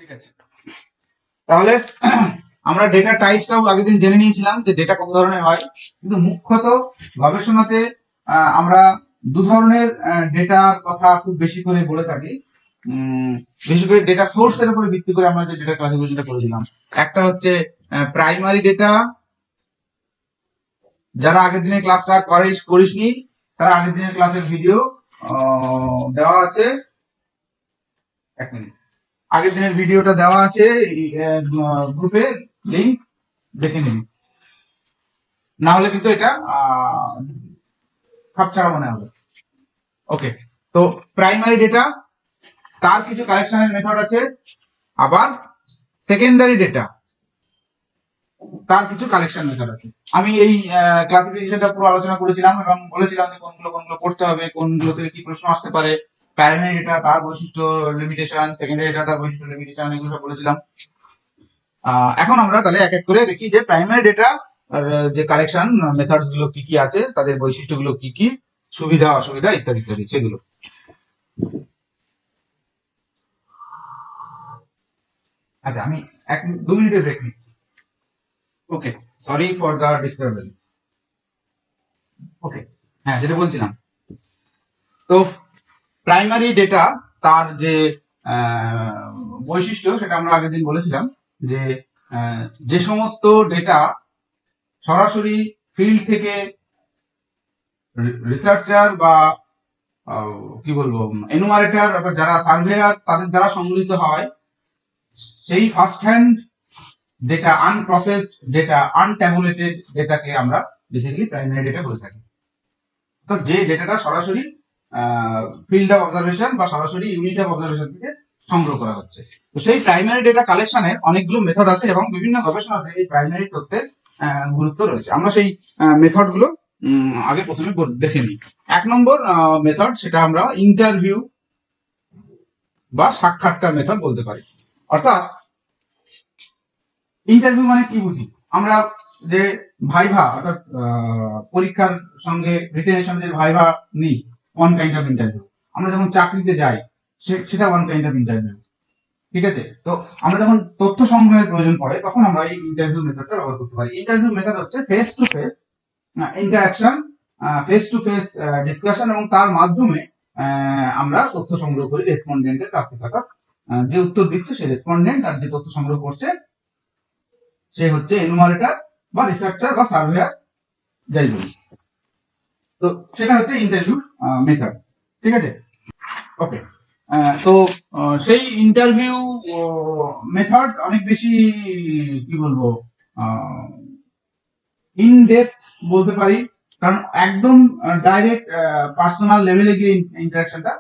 ঠিক আছে, তাহলে আমরা ডেটা টাইপসটাও আগের দিন জেনে নিয়েছিলাম যে ডেটা কত ধরনের হয়, কিন্তু মুখ্যত গবেষণাতে আমরা দু ধরনের ডেটার কথা খুব বেশি করে বলে থাকি। বিশেষ করে ডেটা সোর্সের উপরে ভিত্তি করে আমরা যে ডেটা ক্লাসিফিকেশনটা করেছিলাম, একটা হচ্ছে প্রাইমারি ডেটা। যারা আগের দিনের ক্লাসটা করিসনি তারা আগের দিনের ক্লাসের ভিডিও দেওয়া আছে, এক মিনিট, আগের দিনের ভিডিওটা দেওয়া আছে গ্রুপে, লিংক দেখে নিন, না হলে কিন্তু এটা খাপছাড়া মনে হবে। ওকে, তো প্রাইমারি ডেটা তার কিছু কালেকশনের মেথড আছে, আবার সেকেন্ডারি ডেটা তার কিছু কালেকশন মেথড আছে। আমি এই ক্লাসিফিকেশনটা পুরো আলোচনা করেছিলাম এবং বলেছিলাম যে কোনগুলো পড়তে হবে, কোনগুলো থেকে কি প্রশ্ন আসতে পারে, প্রাইমারি ডেটা তার বৈশিষ্ট্য লিমিটেশন, সেকেন্ডারি ডেটা তার বৈশিষ্ট্য লিমিটেশন, এগুলো সব বলেছিলাম। এখন আমরা তাহলে এক এক করে দেখি যে প্রাইমারি ডেটা আর যে কালেকশন মেথডস গুলো কি কি আছে, তাদের বৈশিষ্ট্যগুলো কি কি, সুবিধা অসুবিধা ইত্যাদি ইত্যাদি সেগুলো। আচ্ছা, আমি 1-2 মিনিটের ব্রেক নিচ্ছি। ওকে, সরি ফর দ্য ডিস্টারবেন্স। ওকে, হ্যাঁ, যেটা বলছিলাম, তো প্রাইমারি ডেটা তার যে বৈশিষ্ট্য সেটা আমরা আগের দিন বলেছিলাম যে যে সমস্ত ডেটা সরাসরি ফিল্ড থেকে রিসার্চার বা কি বলবো এনুমারেটর অর্থাৎ যারা সার্ভেয়ার তাদের দ্বারা সংগৃহীত হয়, সেই first hand data, unprocessed data, আনট্যাবুলেটেড ডেটাকে আমরা বেসিক্যালি প্রাইমারি ডেটা বলে থাকি। অর্থাৎ যে ডেটাটা সরাসরি ফিল্ড অফ অবজারভেশন বা সরাসরি ইউনিট অফ অবজারভেশন থেকে সংগ্রহ করা হচ্ছে। তো সেই প্রাইমারি ডেটা কালেকশনের অনেকগুলো মেথড আছে এবং বিভিন্ন গবেষণাতে এই প্রাইমারি তথ্যের গুরুত্ব রয়েছে। আমরা সেই মেথড গুলো আগে প্রথমে দেখে নিই। 1 নম্বর মেথড, সেটা আমরা ইন্টারভিউ বা সাক্ষাৎকার মেথড বলতে পারি। অর্থাৎ ইন্টারভিউ মানে কি বুঝি আমরা, যে ভাইভা অর্থাৎ পরীক্ষার সঙ্গে রিটেনের সঙ্গে যে ভাইভা নিই, ওয়ান কাইন্ড অফ ইন্টারভিউ। আমরা যখন চাকরিতে যাই সেটা ওয়ান কাইন্ড অফ ইন্টারভিউ। ঠিক আছে, তো আমরা যখন তথ্য সংগ্রহের প্রয়োজন পড়ে তখন আমরা এই ইন্টারভিউ মেথডটা ব্যবহার করতে পারি। ইন্টারভিউ মেথড হচ্ছে face to face interaction, face to face discussion, এবং তার মাধ্যমে আমরা তথ্য সংগ্রহ করি রেসপন্ডেন্টের কাছ থেকে। অর্থাৎ যে উত্তর দিচ্ছে সে রেসপন্ডেন্ট, আর যে তথ্য সংগ্রহ করছে সে হচ্ছে এনুমারেটর বা রিসার্চার বা সার্ভেয়ার, যাই বলি। তো সেটা হচ্ছে ইন্টারভিউ মেথড। ঠিক আছে, ওকে। তো সেই ইন্টারভিউ মেথড অনেক বেশি কি বলবো ইন ডেপথ বলতে পারি, কারণ একদম ডাইরেক্ট পার্সোনাল লেভেলে গিয়ে ইন্টারাকশনটা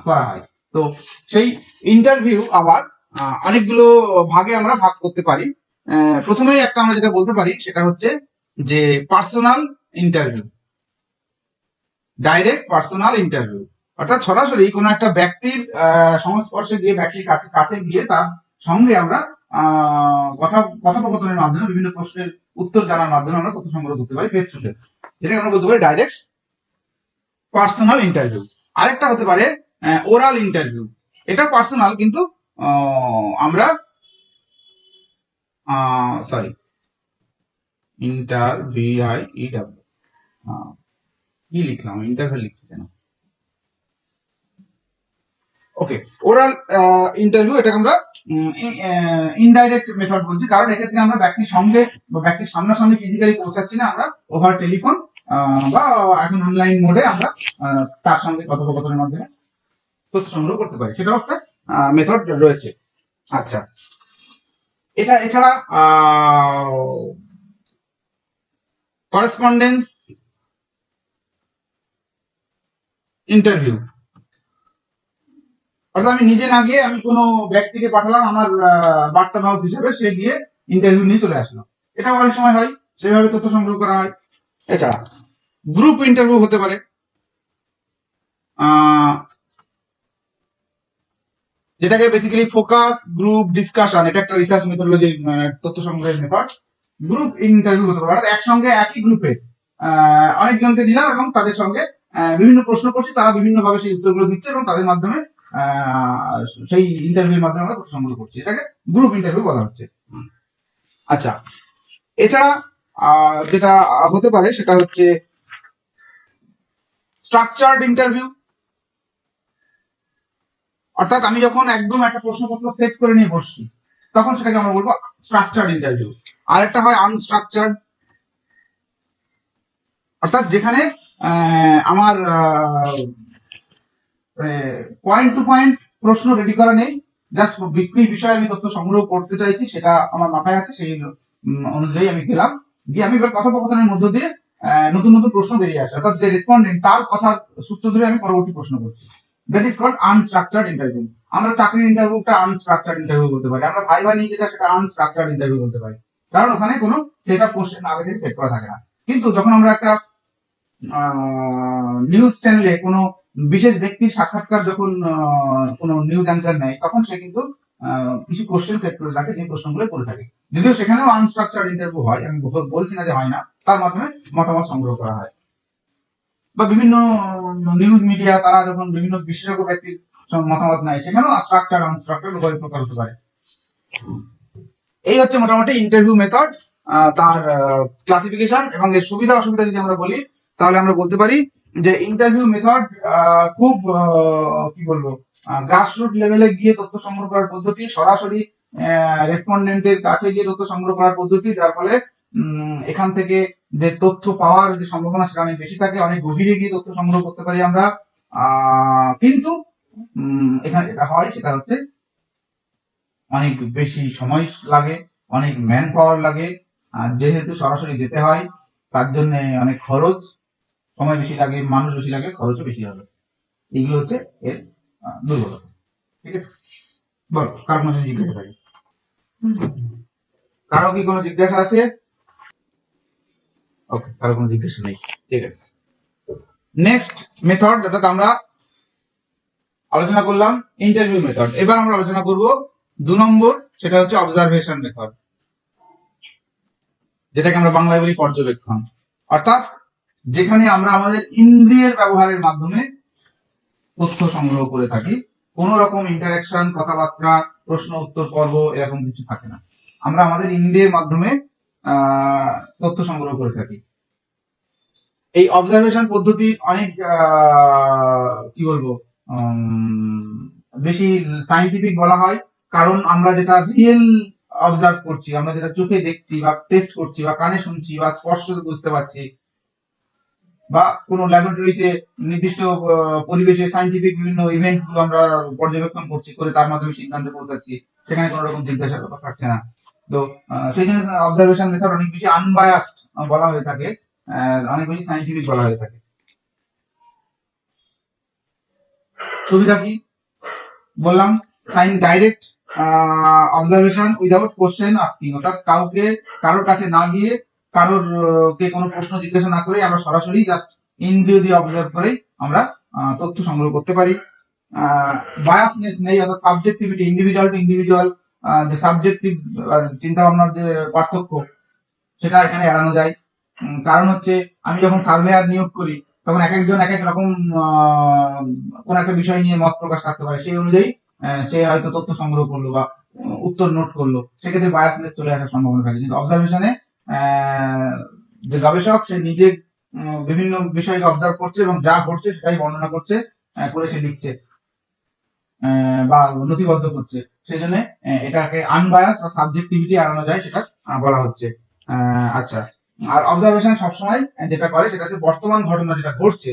করা হয়। তো সেই ইন্টারভিউ আবার অনেকগুলো ভাগে আমরা ভাগ করতে পারি। প্রথমেই একটা আমরা যেটা বলতে পারি সেটা হচ্ছে যে personal interview, direct personal interview. অর্থাৎ সরাসরি কোনো একটা ব্যক্তির সংস্পর্শে গিয়ে, ব্যক্তির কাছে গিয়ে তার সঙ্গে আমরা কথোপকথনের মাধ্যমে, বিভিন্ন প্রশ্নের উত্তর জানার মাধ্যমে আমরা তথ্য সংগ্রহ করতে পারি ফেস টু ফেস। এটাকে আমরা বলতে পারি ডাইরেক্ট পার্সোনাল ইন্টারভিউ। আরেকটা হতে পারে ওরাল ইন্টারভিউ। এটা পার্সোনাল, কিন্তু আমরা সরি ইন্টারভিউ কি লিখলাম, ইন্টারভিউ লিখছি কেন? ওকে, ওরাল ইন্টারভিউ, এটাকে আমরা ইনডাইরেক্ট মেথড বলছি, কারণ এক্ষেত্রে আমরা ব্যক্তির সঙ্গে বা ব্যক্তির সামনাসামনি ফিজিক্যালি পৌঁছাচ্ছি না, আমরা ওভার টেলিফোন বা এখন অনলাইন মোডে আমরা তার সঙ্গে কথোপকথনের মাধ্যমে তথ্য সংগ্রহ করতে পারি। সেটাও একটা মেথড রয়েছে। আচ্ছা, এটা এছাড়া করেসপন্ডেন্স ইন্টারভিউ, অর্থাৎ আমি নিজে না গিয়ে আমি কোনো ব্যক্তিকে পাঠালাম আমার বার্তাবাহক হিসেবে, সে গিয়ে ইন্টারভিউ নিয়ে চলে আসলো। এটাও অনেক সময় হয়, সেভাবে তথ্য সংগ্রহ করা হয়। এছাড়া গ্রুপ ইন্টারভিউ হতে পারে, যেটাকে বেসিক্যালি ফোকাস গ্রুপ ডিসকাশন, এটা একটা রিসার্চ মেথডোলজি, তথ্য সংগ্রহের মেথড। গ্রুপ ইন্টারভিউ হতে পারে একসঙ্গে একই গ্রুপে অনেকজনকে দিলাম এবং তাদের সঙ্গে বিভিন্ন প্রশ্ন করছি, তারা বিভিন্ন ভাবে সেই উত্তরগুলো দিচ্ছে এবং তাদের মাধ্যমে সেই ইন্টারভিউর মাধ্যমে আমরা তথ্য সংগ্রহ করছি, এটাকে গ্রুপ ইন্টারভিউ বলা হচ্ছে। আচ্ছা, এছাড়া যেটা হতে পারে সেটা হচ্ছে স্ট্রাকচার্ড ইন্টারভিউ, অর্থাৎ আমি যখন একদম একটা প্রশ্নপত্র সেট করে নিয়ে বসছি তখন সেটাকে আমরা বলবো স্ট্রাকচার্ড ইন্টারভিউ। আর একটা হয় আনস্ট্রাকচার্ড, অর্থাৎ যেখানে আমার পয়েন্ট টু পয়েন্ট প্রশ্ন রেডি করা নেই, জাস্ট বিক্রি বিষয়ে আমি তথ্য সংগ্রহ করতে চাইছি, সেটা আমার মাথায় আছে, সেই অনুযায়ী আমি গেলাম, গিয়ে আমি এবার কথোপকথনের মধ্য দিয়ে নতুন নতুন প্রশ্ন বেরিয়ে আসে, অর্থাৎ যে রেসপন্ডেন্ট তার কথার সূত্র ধরে আমি পরবর্তী প্রশ্ন করছি। That is called unstructured interview. আমরা চাকরির ইন্টারভিউটা আনস্ট্রাকচার্ড ইন্টারভিউ বলতে পারি, আমরা ভাইভা নিয়ে যেটা সেটা আনস্ট্রাকচার্ড ইন্টারভিউ বলতে পারি, কারণ ওখানে কোনো সেট আপ কোশ্চেন আগে থেকে সেট করা থাকে না। কিন্তু যখন আমরা একটা নিউজ চ্যানেলে কোনো বিশেষ ব্যক্তির সাক্ষাৎকার যখন কোনো নিউজ অ্যাঙ্কার নেয়, তখন সে কিন্তু কিছু কোশ্চেন সেট করে রাখে, যে প্রশ্নগুলো করে থাকে, যদিও সেখানেও আনস্ট্রাকচার্ড ইন্টারভিউ হয়, আমি বলছি না যে হয় না, তার মাধ্যমে মতামত সংগ্রহ করা হয়। বা বিভিন্ন নিউজ মিডিয়া তারা যখন বিভিন্ন বিশেষজ্ঞ ব্যক্তির মতামত নেয়, সেখানেও স্ট্রাকচার আনস্ট্রাকচার উভয় প্রকার হতে পারে। এই হচ্ছে মোটামুটি ইন্টারভিউ মেথড, তার ক্লাসিফিকেশন এবং এর সুবিধা অসুবিধা যদি আমরা বলি, তাহলে আমরা বলতে পারি যে ইন্টারভিউ মেথড খুব কি বলবো, গ্রাসরুট লেভেলে গিয়ে তথ্য সংগ্রহ করার পদ্ধতি, সরাসরি রেসপন্ডেন্টের কাছে গিয়ে তথ্য সংগ্রহ করার পদ্ধতি, যার ফলে এখান থেকে যে তথ্য পাওয়ার যে সম্ভাবনা সেটা অনেক বেশি থাকে, অনেক গভীরে গিয়ে তথ্য সংগ্রহ করতে পারি আমরা। কিন্তু এখানে যেটা হয় সেটা হচ্ছে অনেক বেশি সময় লাগে, অনেক ম্যান পাওয়ার লাগে, আর যেহেতু সরাসরি যেতে হয় তার জন্য অনেক খরচ, সময় বেশি লাগে, মানুষ বেশি লাগে, খরচও বেশি হবে। এগুলো হচ্ছে এর দুর্বলতা। ঠিক আছে, বল কার কোনো জিজ্ঞাসা থাকে? কারো কি কোনো জিজ্ঞাসা আছে? ওকে, কারো কোনো জিজ্ঞাসা নেই, ঠিক আছে। নেক্সট মেথড, যেটা আমরা আলোচনা করলাম ইন্টারভিউ মেথড, এবার আমরা আলোচনা করব 2 নম্বর, সেটা হচ্ছে অবজারভেশন মেথড, যেটাকে আমরা বাংলায় বলি পর্যবেক্ষণ। অর্থাৎ যেখানে আমরা আমাদের ইন্দ্রিয়ের ব্যবহারের মাধ্যমে তথ্য সংগ্রহ করে থাকি, কোন রকম ইন্টারাকশন, কথাবার্তা, প্রশ্ন উত্তর পর্ব এরকম কিছু থাকে না, আমরা আমাদের ইন্দ্রিয়ের মাধ্যমে তথ্য সংগ্রহ করে থাকি। এই অবজারভেশন পদ্ধতি অনেক কি বলবো, বেশি সাইন্টিফিক বলা হয়, কারণ আমরা যেটা রিয়েল অবজার্ভ করছি, আমরা যেটা চোখে দেখছি বা টেস্ট করছি বা কানে শুনছি বা স্পর্শ বুঝতে পারছি, বা কোনো ল্যাবরেটরিতে নির্দিষ্ট পরিবেশে সাইন্টিফিক বিভিন্ন ইভেন্টস গুলো আমরা পর্যবেক্ষণ করছি, করে তার মাধ্যমে সিদ্ধান্তে পৌঁছাচ্ছি, সেখানে কোনো রকম জিজ্ঞাসা থাকছে না। তো সেই জন্য অবজারভেশন মেথড অনেক বেশি আনবায়াসড বলা হয়ে থাকে, অনেক বেশি সাইন্টিফিক বলা হয়ে থাকে। সুবিধা কি বললাম? Direct observation without question asking, অর্থাৎ কারোর কাছে না গিয়ে, কে কোনো প্রশ্ন জিজ্ঞাসা না করে আমরা সরাসরি জাস্ট ইন্দ্রিয় দিয়ে অবজার্ভ করেই আমরা তথ্য সংগ্রহ করতে পারি। বায়াসনেস নেই, অর্থাৎ সাবজেক্টিভিটি, ইন্ডিভিজুয়াল টু ইন্ডিভিজুয়াল যে সাবজেক্টিভ চিন্তা ভাবনার যে পার্থক্য, সেটা এখানে এড়ানো যায়। কারণ হচ্ছে আমি যখন সার্ভেয়ার নিয়োগ করি তখন এক একজন এক এক রকম কোন একটা বিষয় নিয়ে মত প্রকাশ করতে পারে, সেই অনুযায়ী সে হয়তো তথ্য সংগ্রহ করলো বা উত্তর নোট করলো, সেক্ষেত্রে বায়াসনেস চলে আসার সম্ভাবনা থাকে। কিন্তু অবজারভেশনে যে গবেষক, সে নিজে বিভিন্ন বিষয়কে অবজার্ভ করছে এবং যা ঘটছে সেটাই বর্ণনা করছে, করে সে লিখছে বা নথিবদ্ধ করছে, সেই জন্য এটাকে আনবায়াস বা সাবজেক্টিভিটি এড়ানো যায়, সেটা বলা হচ্ছে। আচ্ছা, আর অবজারভেশন সবসময় যেটা করে সেটা হচ্ছে বর্তমান ঘটনা যেটা ঘটছে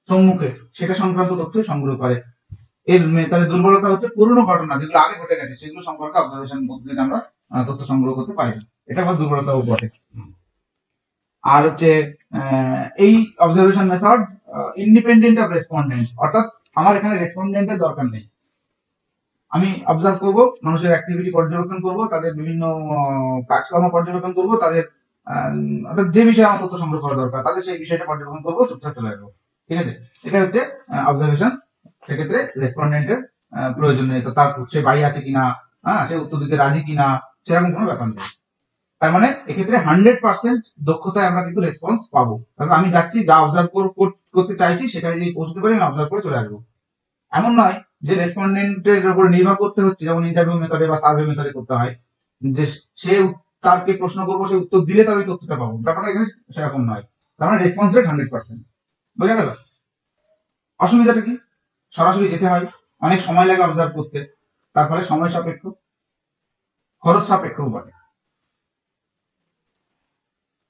সম্মুখে, সেটা সংক্রান্ত তথ্য সংগ্রহ করে। এর তাহলে দুর্বলতা হচ্ছে পুরনো ঘটনা যেগুলো আগে ঘটে গেছে সেগুলো সম্পর্কে অবজারভেশন পদ্ধতিতে আমরা তথ্য সংগ্রহ করতে পারি না, এটা আবার দুর্বলতাও বটে। আর হচ্ছে এই observation method independent of respondent, অর্থাৎ আমার এখানে রেসপন্ডেন্টের দরকার নেই, আমি অবজার্ভ করব, মানুষের অ্যাক্টিভিটি পর্যবেক্ষণ করব, তাদের বিভিন্ন কাজকর্ম পর্যবেক্ষণ করব, তাদের অর্থাৎ যে বিষয়ে আমার তথ্য সংগ্রহ করা দরকার তাদের সেই বিষয়টা পর্যবেক্ষণ করবো, চুপচাপ চলে আসবো। ঠিক আছে, এটা হচ্ছে অবজারভেশন। সেক্ষেত্রে রেসপন্ডেন্টের প্রয়োজন নেই, তো তার সে বাড়ি আছে কিনা, সে উত্তর দিতে রাজি কিনা, সেরকম কোনো ব্যাপার নেই। তার মানে এক্ষেত্রে 100% দক্ষতায় আমরা কিন্তু রেসপন্স পাবো, কারণ আমি যাচ্ছি, যা অবজার্ভ করতে চাইছি সেখানে যদি পৌঁছতে পারি আমি অবজার্ভ করে চলে আসবো। এমন নয় যে রেসপন্ডেন্টের উপর নির্ভর করতে হচ্ছে, যেমন ইন্টারভিউ মেথডে বা সার্ভে মেথডে করতে হয়, যে সে তারকে প্রশ্ন করবো, সে উত্তর দিলে তবে তথ্যটা পাবো, ব্যাপারটা এখানে সেরকম নয়। তার মানে রেসপন্স রেট 100%। বোঝা গেল? অসুবিধাটা কি? সরাসরি যেতে হয়, অনেক সময় লাগে অবজার্ভ করতে, তার ফলে সময় সাপেক্ষ, খরচ সাপেক্ষ বটে।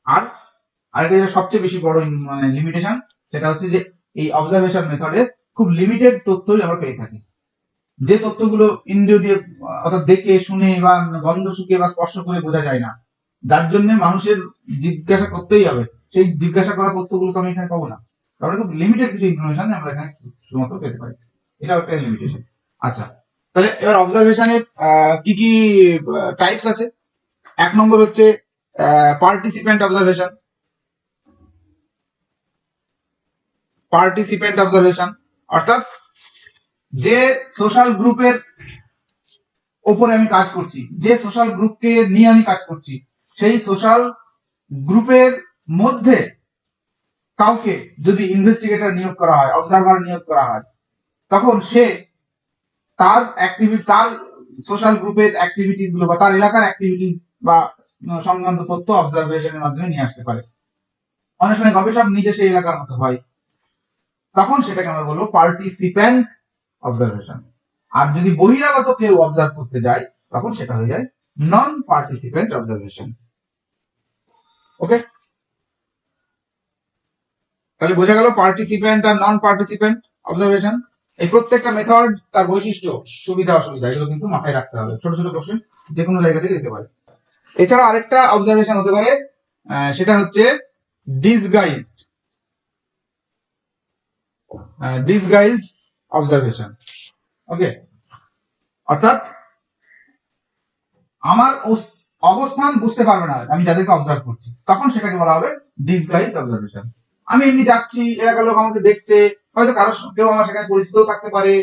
আর আরেকটা যেটা সবচেয়ে বেশি বড় মানে লিমিটেশন, সেটা হচ্ছে যে এই অবজারভেশন মেথডে খুব লিমিটেড তথ্যই আমরা পেয়ে থাকি। যে তথ্যগুলো ইন্দ্রিয় দিয়ে অর্থাৎ দেখে শুনে বা গন্ধ শুকে বা স্পর্শ করে বোঝা যায় না, যার জন্য মানুষের জিজ্ঞাসা করতেই হবে, সেই জিজ্ঞাসা করা তথ্যগুলো তো আমি এখানে পাবো না। তাহলে খুব লিমিটেড কিছু ইনফরমেশন আমরা এখানে শুধুমাত্র পেতে পারি, এটা একটা লিমিটেশন। আচ্ছা, তাহলে এবার অবজারভেশনের কি কি টাইপস আছে। এক নম্বর হচ্ছে পার্টিসিপেন্ট অবজারভেশন। পার্টিসিপেন্ট অবজারভেশন অর্থাৎ যে সোশ্যাল গ্রুপের ওপরে আমি কাজ করছি, যে সোশ্যাল গ্রুপকে নিয়ে আমি কাজ করছি, সেই সোশ্যাল গ্রুপের মধ্যে কাউকে যদি ইনভেস্টিগেটর নিয়োগ করা হয়, অবজারভার নিয়োগ করা হয়, তখন সে তার অ্যাক্টিভিটি, তার সোশ্যাল গ্রুপের অ্যাক্টিভিটিস গুলো বা তার এলাকার অ্যাক্টিভিটিস বা সংক্রান্ত তথ্য অবজারভেশনের মাধ্যমে নিয়ে আসতে পারে। অনেক সময় গবেষক নিজে সেই এলাকার মতো হয়, তখন সেটাকে আমরা বলবো পার্টিসিপেন্ট অবজারভেশন। আর যদি বহিরাগত কেউ অবজার্ভ করতে যায়, তখন সেটা হয়ে যায় নন পার্টিসিপেন্ট অবজারভেশন। ওকে, তাহলে বোঝা গেল পার্টিসিপেন্ট আর নন পার্টিসিপেন্ট অবজারভেশন। এই প্রত্যেকটা মেথড তার বৈশিষ্ট্য, সুবিধা অসুবিধা, এগুলো কিন্তু মাথায় রাখতে হবে। ছোট ছোট কোশ্চেন যে কোনো জায়গা থেকে দিতে পারে। এছাড়া আরেকটা অবজারভেশন হতে পারে, সেটা হচ্ছে ডিসগাইজড ডিসগাইজড অবজারভেশন। ওকে, অর্থাৎ আমার অবস্থান বুঝতে পারবে না আমি যাদেরকে অবজার্ভ করছি, তখন সেটাকে বলা হবে ডিসগাইজড অবজারভেশন। আমি এমনি যাচ্ছি, এলাকার লোক আমাকে দেখছে, হয়তো কারো কেউ আমার সেখানে পরিচিত থাকতে পারে,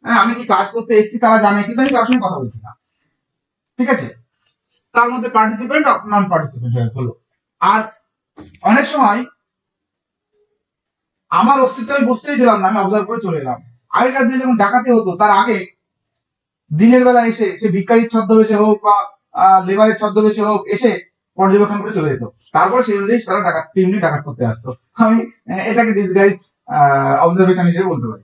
হ্যাঁ আমি কি কাজ করতে এসেছি তারা জানে, কিন্তু আমি কারোর সঙ্গে কথা বলছি না, ঠিক আছে, তার মধ্যে পার্টিসিপেন্ট নন পার্টিসিপেন্ট হলো। আর অনেক সময় আমার অস্তিত্ব আমি বুঝতেই দিলাম না, আমি অবজার্ভ করে চলে এলাম। আগেকার দিনে যখন ডাকাতি হতো, তার আগে দিনের বেলা এসে সে ভিক্ষারির ছদ্মবেশে হোক বা লেবারের ছদ্মবেশে হোক এসে পর্যবেক্ষণ করে চলে যেত, তারপর সেই অনুযায়ী তারা ডাকাত তেমনি ডাকাত করতে আসতো। আমি এটাকে ডিসগাইজ অবজারভেশন হিসেবে বলতে পারি।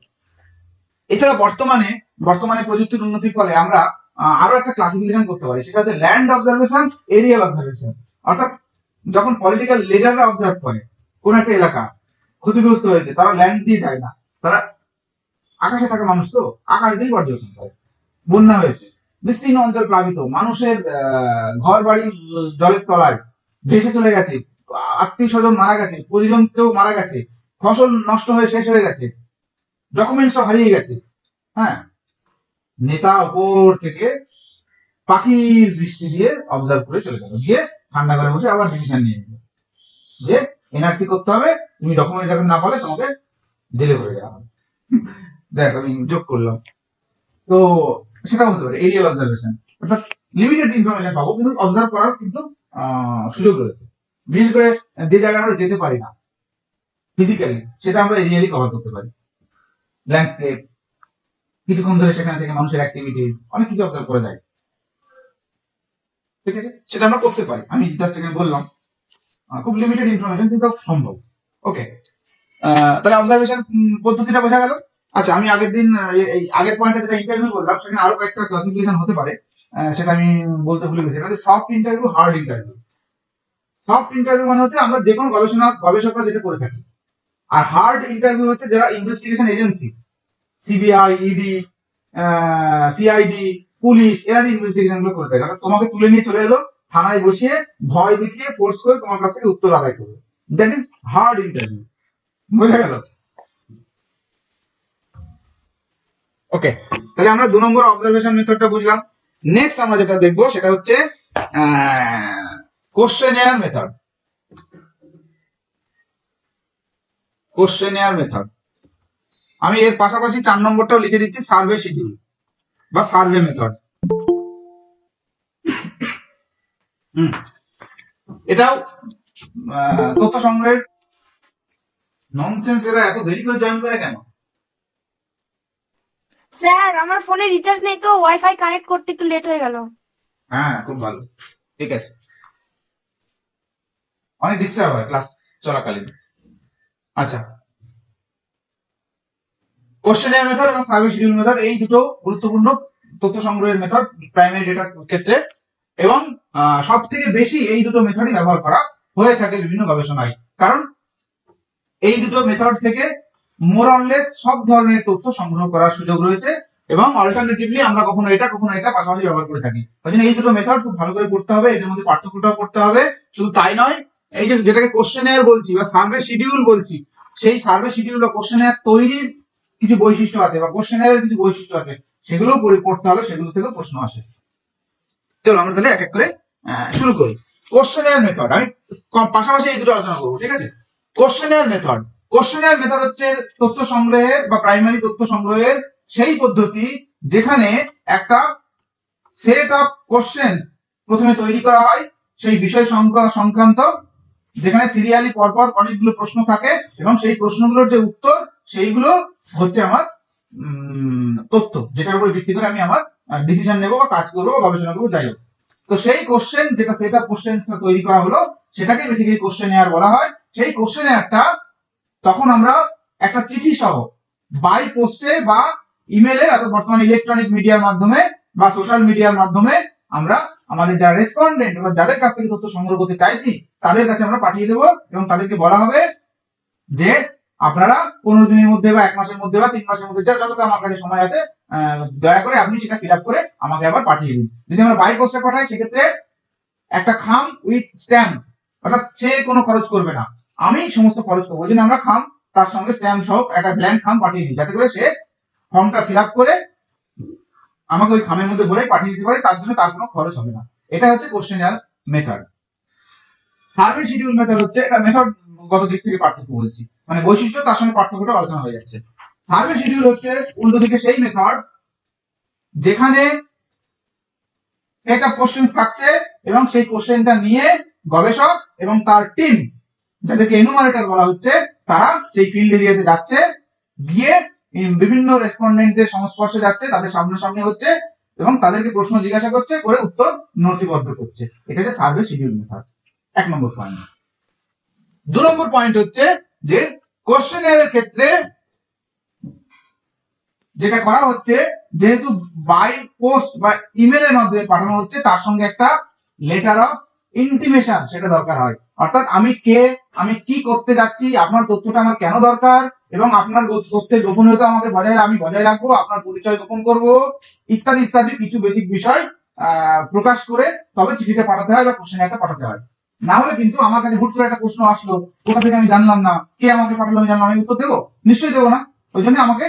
এছাড়া বর্তমানে বর্তমানে প্রযুক্তির উন্নতির ফলে আমরা আরো একটা ক্লাসিফিকেশন করতে পারি, সেটা হচ্ছে ল্যান্ড অবজারভেশন, এরিয়াল অবজারভেশন। অর্থাৎ যখন পলিটিক্যাল লিডাররা অবজার্ভ করে কোন একটা এলাকা ক্ষতিগ্রস্ত হয়েছে, তারা ল্যান্ড দিয়ে যায় না, তারা আকাশে থাকা মানুষ তো আকাশ দিয়েই পর্যবেক্ষণ করে। বন্যা হয়েছে, বিস্তীর্ণ অঞ্চল প্লাবিত, মানুষের ঘর বাড়ি জলের তলায় ভেসে চলে গেছে, আত্মীয় স্বজন মারা গেছে, পরিজন কেউ মারা গেছে, ফসল নষ্ট হয়ে শেষ হয়ে গেছে, ডকুমেন্টস সব হারিয়ে গেছে, হ্যাঁ, নেতা উপর থেকে পাখির দৃষ্টি দিয়ে অবজার্ভ করে চলে গেল, গিয়ে ঠান্ডা ঘরে বসে আবার ডিসিশন নিয়ে নিল যে এনআরসি করতে হবে, তুমি ডকুমেন্ট যখন না পালে তোমাকে জেলে ভরে দেওয়া হবে। দেখ আমি যোগ করলাম। তো সেটা হতে পারে এরিয়াল অবজারভেশন, অর্থাৎ লিমিটেড ইনফরমেশন পাবো কিন্তু অবজার্ভ করার কিন্তু সুযোগ রয়েছে। বিশেষ করে যে জায়গায় আমরা যেতে পারি না ফিজিক্যালি, সেটা আমরা এরিয়ালি কভার করতে পারি। ল্যান্ডস্কেপ, কিছুক্ষণ ধরে সেখানে থেকে মানুষের অ্যাক্টিভিটিস, অনেক কিছু অবজার্ভ করা যায়, ঠিক আছে, সেটা আমরা করতে পারি। আমি জাস্ট এখানে বললাম খুব লিমিটেড ইনফরমেশন কিন্তু সম্ভব। ওকে, তাহলে অবজারভেশন পদ্ধতিটা বোঝা গেল। আচ্ছা, আমি আগের দিন এই আগের পয়েন্টে যেটা ইন্টারভিউ করলাম, সেখানে আরো কয়েকটা ক্লাসিফিকেশন হতে পারে, সেটা আমি বলতে ভুলে গেছি। এটা হচ্ছে soft interview, hard interview. Soft interview মানে হচ্ছে আমরা যে কোনো গবেষকরা যেটা করে থাকি, আর হার্ড ইন্টারভিউ হচ্ছে যারা investigation agency, CBI, ED, CID, police, এরা যে ইনভেস্টিগেশন গুলো করে থাকে, তোমাকে তুলে নিয়ে চলে এলো, থানায় বসিয়ে ভয় দেখিয়ে ফোর্স করে তোমার কাছ থেকে উত্তর আদায় করবে, দ্যাট ইজ হার্ড ইন্টারভিউ। বুঝা গেল? ওকে, তাহলে আমরা 2 নম্বর অবজারভেশন মেথডটা বুঝলাম। নেক্সট আমরা যেটা দেখবো সেটা হচ্ছে কোশ্চেনিয়ার মেথড। কোশ্চেনিয়ার মেথড, আমি এর পাশাপাশি 4 নম্বরটাও লিখে দিচ্ছি, সার্ভে শিডিউল বা সার্ভে মেথড। এটাও তথ্য সংগ্রহের ননসেন্স। এরা এত দেরি করে জয়েন করে কেন? স্যার আমার ফোনে রিচার্জ নেই তো ওয়াইফাই কানেক্ট করতে একটু লেট হয়ে গেল। হ্যাঁ, খুব ভালো, ঠিক আছে। অনেক ডিস্টার্ব হয় ক্লাস চলাকালীন। আচ্ছা, কোশ্চেনের মেথড এবং সার্ভে শিডিউল মেথড এই দুটো গুরুত্বপূর্ণ তথ্য সংগ্রহের মেথড প্রাইমারি ডেটার ক্ষেত্রে, এবং সব থেকে বেশি এই দুটো মেথডই ব্যবহার করা হয়ে থাকে বিভিন্ন গবেষণায়। কারণ এই দুটো মেথড থেকে মোর অরলেস সব ধরনের তথ্য সংগ্রহ করার সুযোগ রয়েছে, এবং অল্টারনেটিভলি আমরা কখনো এটা পাশাপাশি ব্যবহার করে থাকি। ওই জন্য এই দুটো মেথড খুব ভালো করে পড়তে হবে, এদের মধ্যে পার্থক্যটাও পড়তে হবে। শুধু তাই নয়, এই যে যেটাকে কোশ্চেনের বলছি বা সার্ভে শিডিউল বলছি, সেই সার্ভে শিডিউল বা কোশ্চেনের তৈরির কিছু বৈশিষ্ট্য আছে বা কোশ্চেনের কিছু বৈশিষ্ট্য আছে, সেগুলোও পড়তে হবে, সেগুলো থেকেও প্রশ্ন আসে। চলো আমরা তাহলে এক এক করে শুরু করি। কোশ্চেনের মেথড আমি পাশাপাশি এই দুটো আলোচনা করবো, ঠিক আছে। কোশ্চেনের মেথড হচ্ছে তথ্য সংগ্রহের বা প্রাইমারি তথ্য সংগ্রহের সেই পদ্ধতি যেখানে একটা সেট অফ কোশ্চেন প্রথমে তৈরি করা হয় সেই বিষয় সংক্রান্ত, যেখানে সিরিয়ালি পরপর অনেকগুলো প্রশ্ন থাকে, এবং সেই প্রশ্নগুলোর যে উত্তর সেইগুলো হচ্ছে আমার তথ্য, যেটার উপর ভিত্তি করে আমি আমার ডিসিশন নেবো বা কাজ করবো বা গবেষণা করবো, যাই হোক। তো সেই কোশ্চেন যেটা সেট অফ কোশ্চেন তৈরি করা হলো, সেটাকে বেসিক্যালি কোশ্চেনেয়ার বলা হয়। সেই কোশ্চেনেয়ারটা তখন আমরা একটা চিঠি সহ বাই পোস্টে বা ইমেলে, অর্থাৎ বর্তমানে ইলেকট্রনিক মিডিয়ার মাধ্যমে বা সোশ্যাল মিডিয়ার মাধ্যমে আমরা আমাদের যারা রেসপন্ডেন্ট বা যাদের কাছ থেকে তথ্য সংগ্রহ করতে চাইছি তাদের কাছে আমরা পাঠিয়ে দেবো, এবং তাদেরকে বলা হবে যে আপনারা 15 দিনের মধ্যে বা 1 মাসের মধ্যে বা 3 মাসের মধ্যে যতটা আমার কাছে সময় আছে দয়া করে আপনি সেটা ফিল আপ করে আমাকে আবার পাঠিয়ে দিন। যদি আমরা বাই পোস্টে পাঠাই সেক্ষেত্রে একটা খাম উইথ স্ট্যাম্প, অর্থাৎ সে কোনো খরচ করবে না, আমি সমস্ত খরচ করবো। ওই জন্য আমরা খাম তার সঙ্গে স্ট্যাম্প সহ একটা ব্ল্যাঙ্ক খাম পাঠিয়ে দিই, যাতে করে সে ফর্মটা ফিল আপ করে আমাকে ওই খামের মধ্যে ভরে পাঠিয়ে দিতে পারে, তার জন্য তার কোনো খরচ হবে না। এটা হচ্ছে কোশ্চেনার মেথড। সার্ভে শিডিউল মেথড হচ্ছে, এটা মেথড গত দিক থেকে পার্থক্য বলছি, মানে বৈশিষ্ট্য তার সঙ্গে পার্থক্যটা আলোচনা হয়ে যাচ্ছে। সার্ভে শিডিউল হচ্ছে উল্টো দিকে সেই মেথড যেখানে সেট অফ কোশ্চেন থাকছে, এবং সেই কোশ্চেনটা নিয়ে গবেষক এবং তার টিম, যাদেরকে এনুমারেটর বলা হচ্ছে, তারা সেই ফিল্ড এরিয়াতে যাচ্ছে, গিয়ে বিভিন্ন রেসপন্ডেন্টের সংস্পর্শে যাচ্ছে, তাদের সামনাসামনি হচ্ছে, এবং তাদেরকে প্রশ্ন জিজ্ঞাসা করছে, করে উত্তর নথিবদ্ধ করছে। এটা হচ্ছে সার্ভে শিডিউল মেথড, 1 নম্বর পয়েন্ট। 2 নম্বর পয়েন্ট হচ্ছে যে কোশ্চেনের ক্ষেত্রে যেটা করা হচ্ছে, যেহেতু বাই পোস্ট বা ইমেলের মাধ্যমে পাঠানো হচ্ছে, তার সঙ্গে একটা লেটার অফ ইন্টিমেশন সেটা দরকার হয়। অর্থাৎ আমি কে, আমি কি করতে যাচ্ছি, আপনার তথ্যটা আমার কেন দরকার, এবং আপনার তথ্যের গোপনীয়তা আমাকে আমি বজায় রাখবো, আপনার পরিচয় গোপন করব, ইত্যাদি ইত্যাদি কিছু বেসিক বিষয় প্রকাশ করে তবে চিঠিটা পাঠাতে হয় বা কোশ্চেনটা পাঠাতে হয়। না হলে কিন্তু আমার কাছে হুট করে একটা প্রশ্ন আসলো, কোথা থেকে আমি জানলাম না, কে আমাকে পাঠালো আমি জানলাম, আমি উত্তর দেবো? নিশ্চয়ই দেবো না। ওই জন্য আমাকে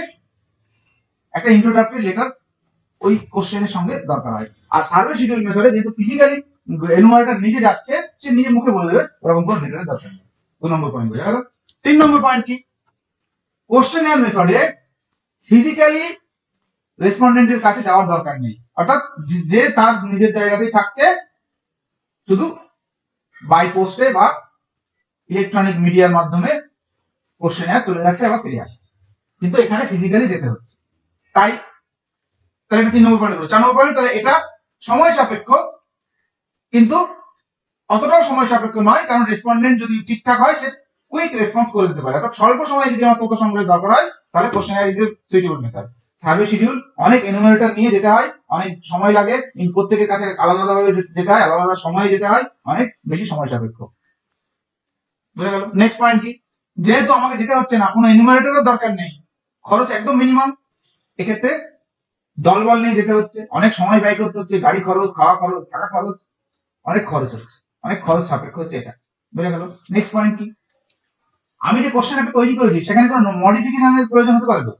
একটা ইন্ট্রোডাক্টরি লেটার ওই কোশ্চেনের সঙ্গে দরকার হয়। আর সার্ভে শিডিউল মেথডে যেহেতু ফিজিক্যালি এনুমারেটর নিজে যাচ্ছে, সে নিজে মুখে বলে দেবে, ওরকম কোনো লেটারের দরকার নেই। 2 নম্বর পয়েন্ট বোঝা গেল। 3 নম্বর পয়েন্ট কি, কোশ্চেনের মেথডে ফিজিক্যালি রেসপন্ডেন্টের কাছে যাওয়ার দরকার নেই, অর্থাৎ যে তার নিজের জায়গাতেই থাকছে, শুধু বাই পোস্টে বা ইলেকট্রনিক মিডিয়ার মাধ্যমে কোশ্চেনের চলে যাচ্ছে আবার ফিরে আসছে, কিন্তু এখানে ফিজিক্যালি যেতে হচ্ছে। তাই তাহলে এটা 3 নম্বর পয়েন্ট হলো। 4 নম্বর পয়েন্ট, তাহলে এটা সময় সাপেক্ষ, কিন্তু অতটাও সময় সাপেক্ষ নয়, কারণ রেসপন্ডেন্ট যদি ঠিকঠাক হয় সে কুইক রেসপন্স করে দিতে পারে। অর্থাৎ স্বল্প সময়ে যদি আমার তথ্য সংগ্রহের দরকার হয়, তাহলে questionnaire is a suitable method. Survey schedule অনেক এনুমারেটর নিয়ে যেতে হয়, অনেক সময় লাগে, প্রত্যেকের কাছে আলাদা আলাদাভাবে যেতে হয়, আলাদা আলাদা সময়ে যেতে হয়, অনেক বেশি সময় সাপেক্ষ। বুঝা গেল। নেক্সট পয়েন্ট কি, যেহেতু আমাকে যেতে হচ্ছে না, কোনো এনুমারেটরের দরকার নেই, খরচ একদম মিনিমাম, এক্ষেত্রে দলবল নিয়ে যেতে হচ্ছে, অনেক সময় ব্যয় করতে হচ্ছে, গাড়ি খরচ, খাওয়া খরচ, থাকা খরচ, অনেক খরচ হচ্ছে, অনেক খরচ সাপেক্ষ হচ্ছে এটা। বুঝা গেল। নেক্সট পয়েন্ট কি, আমি যে কোশ্চেন একটা তৈরি করেছি সেখানে কোনো মডিফিকেশনের প্রয়োজন হতে পারে তো?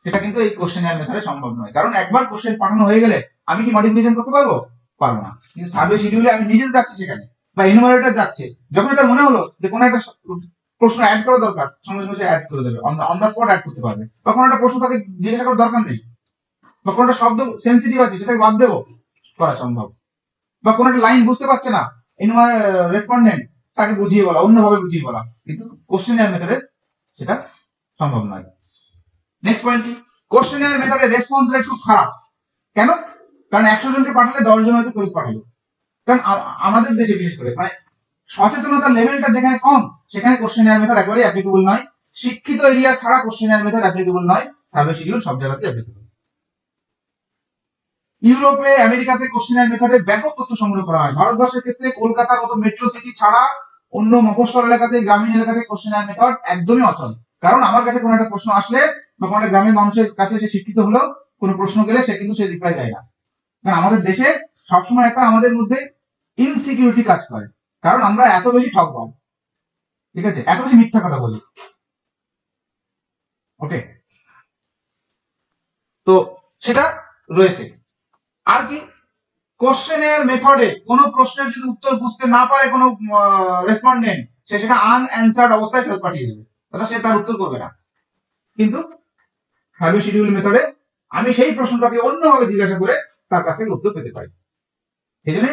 সেটা কিন্তু এই কোশ্চেনের মেথডে সম্ভব নয়, কারণ একবার কোশ্চেন পাঠানো হয়ে গেলে আমি কি মডিফিকেশন করতে পারবো? পারবো না। কিন্তু সার্ভে শিডিউলে আমি নিজে যাচ্ছি সেখানে, বা এনুমারেটর যাচ্ছে, যখন এটা মনে হলো যে কোনো একটা প্রশ্ন অ্যাড করা দরকার, সঙ্গে সঙ্গে সে অ্যাড করে দেবে, অন দা স্পট অ্যাড করতে পারবে। বা কোনো একটা প্রশ্ন তাকে জিজ্ঞাসা করার দরকার নেই, বা কোনো একটা শব্দ সেন্সিটিভ আছে সেটাকে বাদ দেবো, করা সম্ভব। বা কোনো একটা লাইন বুঝতে পারছে না রেসপন্ডেন্ট, তাকে বুঝিয়ে বলা, অন্যভাবে বুঝিয়ে বলা, কিন্তু কোশ্চেনের মেথডে সেটা সম্ভব নয়। নেক্সট পয়েন্ট কি, কোশ্চেনের মেথডে রেসপন্স রেট খুব খারাপ। কেন? কারণ 100 জনকে পাঠালে 10 জন হয়তো ফেরত পাঠালো। কারণ আমাদের দেশে বিশেষ করে মানে সচেতনতার লেভেলটা যেখানে কম, সেখানে কোশ্চেনের মেথড একেবারেই অ্যাপ্লিকেবল নয়। শিক্ষিত এরিয়া ছাড়া কোশ্চেনের মেথড অ্যাপ্লিকেবল নয়। সার্ভে শিডিউল সব জায়গাতে অ্যাপ্লিকেবল। ইউরোপে, আমেরিকাতে কোশ্চেনের মেথডে ব্যাপক তথ্য সংগ্রহ করা হয়। ভারতবর্ষের ক্ষেত্রে কলকাতার মতো মেট্রো সিটি ছাড়া অন্য মফস্বল এলাকাতে, গ্রামীণ এলাকাতে কোশ্চেনের মেথড একদমই অচল। কারণ আমার কাছে কোনো একটা প্রশ্ন আসলে বা কোনো একটা গ্রামের মানুষের কাছে সে শিক্ষিত হলো, কোনো প্রশ্ন গেলে সে কিন্তু সে রিপ্লাই দেয় না। কারণ আমাদের দেশে সবসময় একটা আমাদের মধ্যে ইনসিকিউরিটি কাজ করে, কারণ আমরা এত বেশি ঠকবাজ, ঠিক আছে, এত বেশি মিথ্যা কথা বলি। ওকে, তো সেটা রয়েছে। আর কি, কোশ্চেনের মেথডে কোনো প্রশ্নের যদি উত্তর বুঝতে না পারে কোনো রেসপন্ডেন্ট, সে সেটা আনঅ্যান্সার্ড অবস্থায় ফেরত পাঠিয়ে দেবে, অর্থাৎ সে তার উত্তর করবে না। কিন্তু সার্ভে শিডিউল মেথডে আমি সেই প্রশ্নটাকে অন্যভাবে জিজ্ঞাসা করে তার কাছ থেকে উত্তর পেতে পারি। সেই জন্য